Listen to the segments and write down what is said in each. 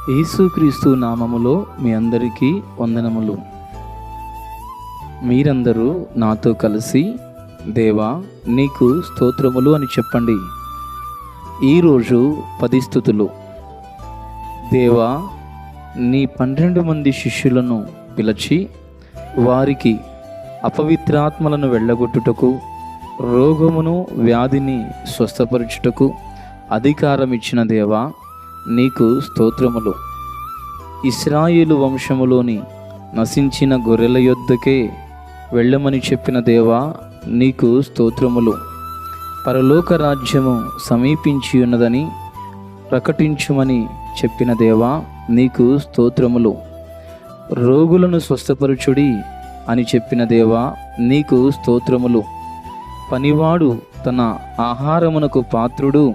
యేసుక్రీస్తు నామములో మీ అందరికీ వందనములు. మీరందరూ నాతో కలిసి దేవా నీకు స్తోత్రములు అని చెప్పండి. ఈరోజు 10 స్తుతులు. దేవా నీ 12 మంది శిష్యులను పిలిచి వారికి అపవిత్రాత్మలను వెళ్ళగొట్టుటకు, రోగమును వ్యాధిని స్వస్థపరచుటకు అధికారం ఇచ్చిన దేవా నీకు స్తోత్రములు. ఇశ్రాయేలు వంశములోని నశించిన గొర్రెల యొద్దకే వెళ్ళమని చెప్పిన దేవా నీకు స్తోత్రములు. పరలోక రాజ్యము సమీపించి ఉన్నదని ప్రకటించుమని చెప్పిన దేవా నీకు స్తోత్రములు. రోగులను స్వస్థపరచుడి అని చెప్పిన దేవా నీకు స్తోత్రములు. పనివాడు తన ఆహారమునకు పాత్రుడు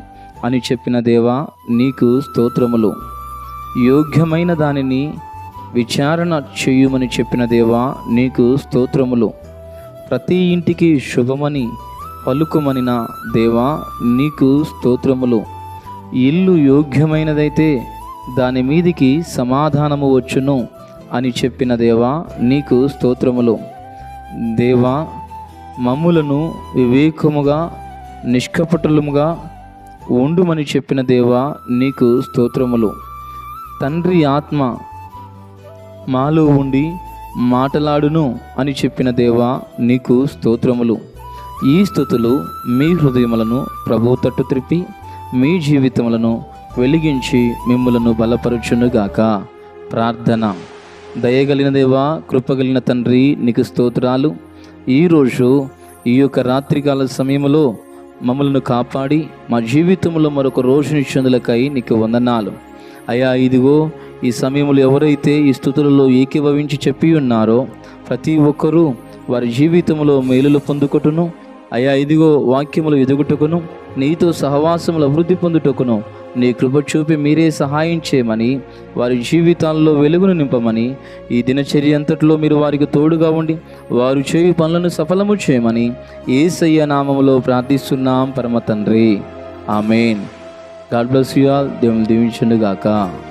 అని చెప్పిన దేవా నీకు స్తోత్రములు. యోగ్యమైన దానిని విచారణ చేయుమని చెప్పిన దేవా నీకు స్తోత్రములు. ప్రతి ఇంటికి శుభమని పలుకుమనిన దేవా నీకు స్తోత్రములు. ఇల్లు యోగ్యమైనదైతే దాని మీదికి సమాధానము వచ్చును అని చెప్పిన దేవా నీకు స్తోత్రములు. దేవా మమ్ములను వివేకముగా నిష్కపటులముగా ఉండుమని చెప్పిన దేవా నీకు స్తోత్రములు. తండ్రి ఆత్మ మాలో ఉండి మాటలాడును అని చెప్పిన దేవా నీకు స్తోత్రములు. ఈ స్తుతులు మీ హృదయములను ప్రభు తట్టు త్రిప్పి మీ జీవితములను వెలిగించి మిమ్ములను బలపరచునుగాక. ప్రార్థన. దయగలిగిన దేవా, కృపగలిగిన తండ్రి నీకు స్తోత్రాలు. ఈరోజు ఈ యొక్క రాత్రికాల సమయంలో మమ్మల్ని కాపాడి మా జీవితంలో మరొక రోజునిచ్చేందులకై నీకు వందనాలు అయ్యా. ఇదిగో ఈ సమయంలో ఎవరైతే ఈ స్తుతులలో ఏకీభవించి చెప్పి ఉన్నారో ప్రతి ఒక్కరూ వారి జీవితంలో మేలులు పొందుకొట్టును అయ్యా. ఇదిగో వాక్యములు ఎదుగుటకును నీతో సహవాసములు అభివృద్ధి పొందుటకును నీ కృప చూపి మీరే సహాయం చేయమని, వారి జీవితాల్లో వెలుగును నింపమని, ఈ దినచర్య అంతట్లో మీరు వారికి తోడుగా ఉండి వారు చేయు పనులను సఫలము చేయమని యేసయ్య నామములో ప్రార్థిస్తున్నాం పరమ తండ్రి. Amen. God bless you all. దేవుని దీవించును గాక.